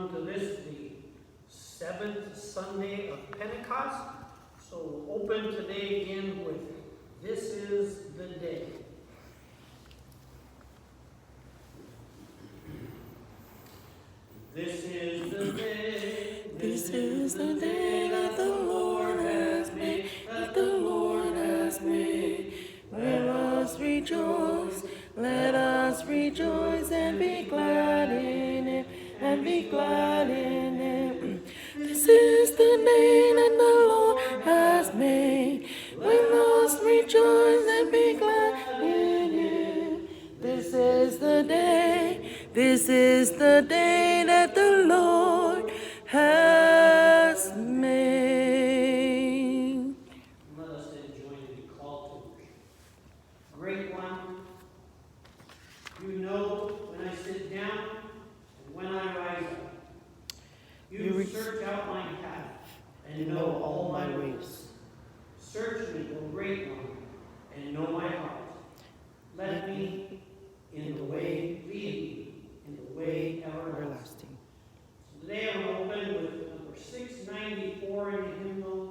come to this, the seventh Sunday of Pentecost. So we'll open today again with "This is the Day." This is the day. This is the day that the Lord has made, that the Lord has made. Let us rejoice and be glad in it, and be glad in it. This is the day that the Lord has made. Let us rejoice and be glad in it. This is the day that the Lord has made. Let us then join in the call to worship. Great One, you know when I sit down and when I rise up. You search out my path and know all my ways. Search me, O Great One, and know my heart. Let me in the way lead me, in the way everlasting. So today I'm going to open with number 694 in the hymnal,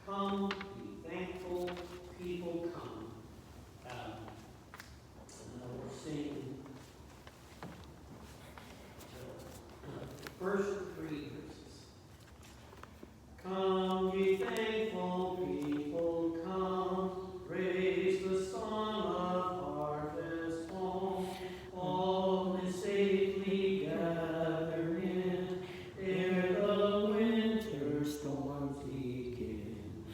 "Come, Ye Thankful People, Come." We'll sing the first three verses. Come, ye thankful people, come, raise the song of harvest home. All is safely gathered in, ere the winter storms begin.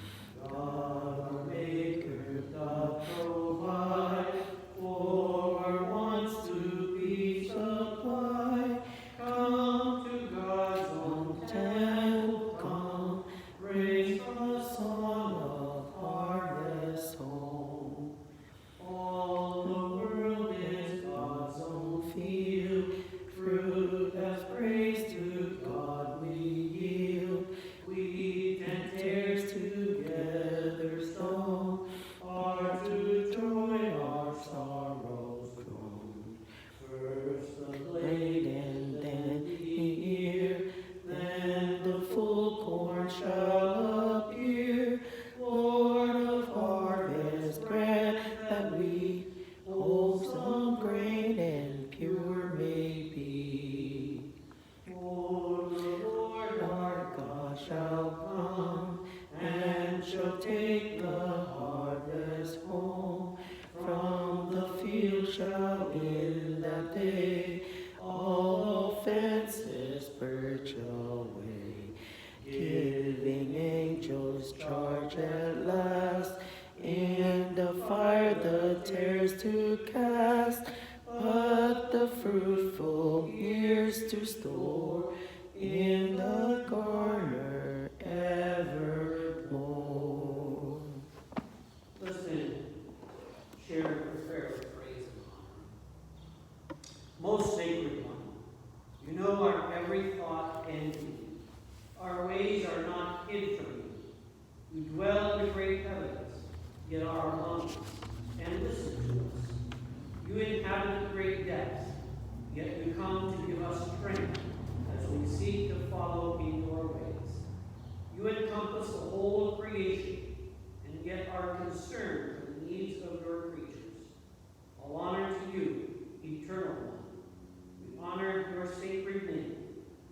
God, our Maker, doth provide for our wants to be supplied. Come to God's own temple, come, raise the song of harvest home. All the world is God's own field, fruit as praise to God we yield. Wheat and tares together sown are to joy our sorrows grown. First the blade and then the ear, then the full corn shall appear. Lord of harvest, grant that we wholesome grain and pure may be. For the Lord our God shall come, and shall take the harvest home. From the field shall in that day all offenses purge away, giving angels charge at last in the fire the tares to cast, but the fruitful ears to store in the garner evermore. Listen, share a prayer of praise and honor. Most Sacred One, you know our every thought and deed. Our ways are not hid from you. You dwell in the great heavens, yet are among us, and listen to us. You inhabit the great depths, yet you come to give us strength as we seek to follow in your ways. You encompass the whole of creation, and yet are concerned for the needs of your creatures. All honor to you, Eternal One. We honor your sacred name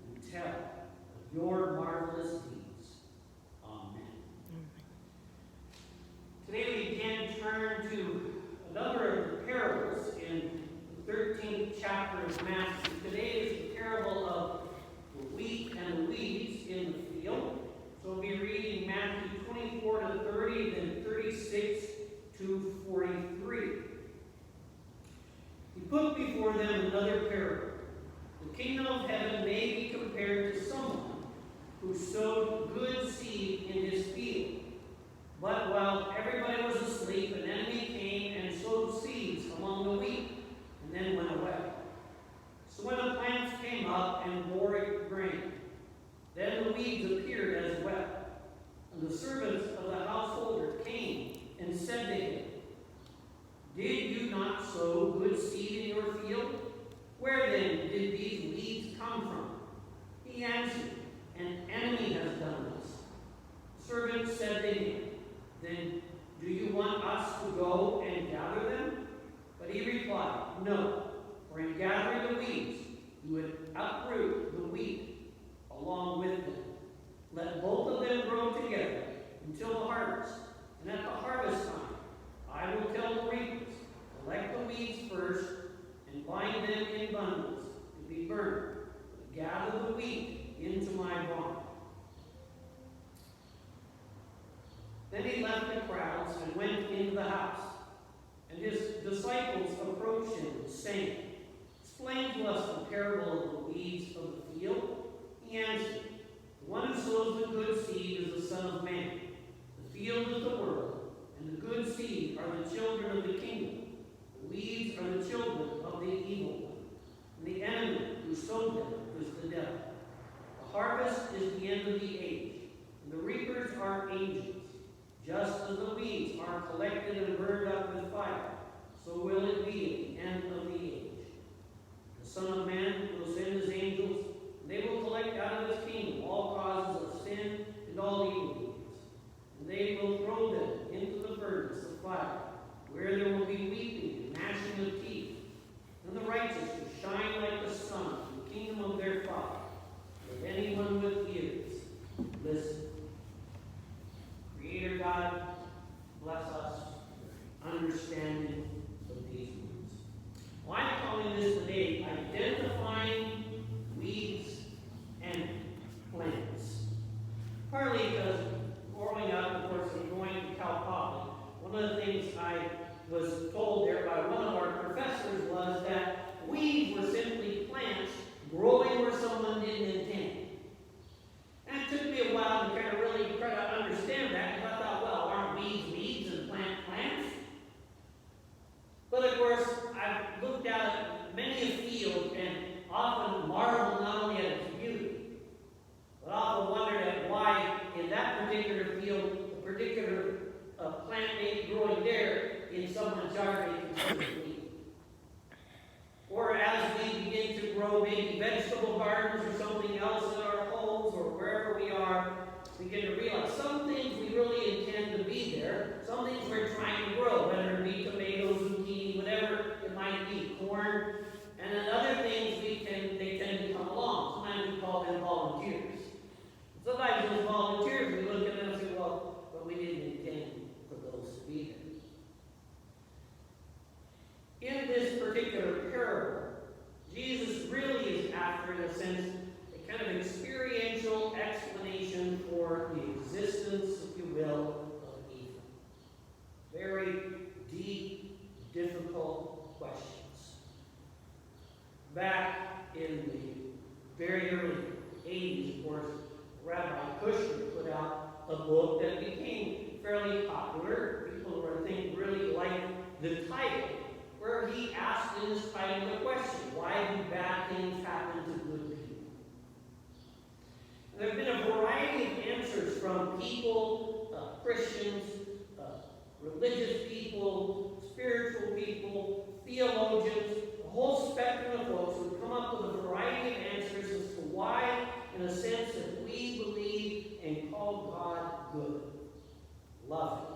and tell of your marvelous deeds. Amen. Today we again turn to another of the parables in the 13th chapter of Matthew. Today is the parable of the wheat and the weeds in the field. So we'll be reading Matthew 24 to 30, then 36 to 43. He put before them another parable. The kingdom of heaven may be compared to someone who sowed good seed in his field. But while everybody was asleep, an enemy came and sowed seeds among the wheat, and then went away. So when the plants came up and bore grain, then the weeds appeared as well. And the servants of the house Then do you want us to go and gather them? But he replied, no, for in gathering the weeds, you would uproot the wheat along with them. Let both of them grow together until the harvest. And at the harvest time, I will tell the reapers, collect the weeds first and bind them in bundles to be burned, but gather the wheat into my barn. Then he left the crowds and went into the house. And his disciples approached him, saying, explain to us the parable of the weeds of the field. He answered, the one who sows the good seed is the Son of Man. The field is the world, and the good seed are the children of the kingdom. The weeds are the children of the evil one. And the enemy who sowed them is the devil. The harvest is the end of the age, and the reapers are angels. Just as the weeds are collected and burned up with fire, so will it be at the end of the age. The Son of Man will send his angels, and they will collect out of his kingdom all causes of sin and all evil deeds. And they will throw them into the furnace of fire, where there will be weeping and gnashing of teeth. And the righteous will shine like the sun in the kingdom of their Father. If anyone with ears, listen. Creator God, bless us understanding of these words. Well, I'm calling this today identifying weeds and plants. Partly because growing up, of course, and going to Cal Poly, one of the things I was told there by one of our professors was that weeds were simply plants growing where someone didn't intend. And it took me a while to kind of really try to understand that, because I thought, well, aren't weeds weeds and plants? But of course, I've looked out at many a field and often marveled not only at its beauty, but often wondered at why in that particular field, a particular plant may be growing there in someone's yard may be considered a weed. Or as we begin to grow maybe vegetable gardens or something else in our homes or wherever we are, we begin to realize some things we really intend to be there, some things we're trying to grow, whether it be tomatoes, zucchini, whatever it might be, corn, and then other things they tend to come along. Sometimes we call them volunteers. Sometimes those volunteers, we look at them and say, well, but we didn't intend for those to be there. In this particular parable, Jesus really is after, in a sense, a kind of experiential explanation for the existence, if you will, of evil. Very deep, difficult questions. Back in the very early 80s, of course, Rabbi Kushner put out a book that became fairly popular. People, I think, really liked the title, where he asked in his title the question, why do bad things happen to good people? And there have been a variety of answers from people, Christians, religious people, spiritual people, theologians, a whole spectrum of folks who come up with a variety of answers as to why, in a sense, that we believe and call God good, loving,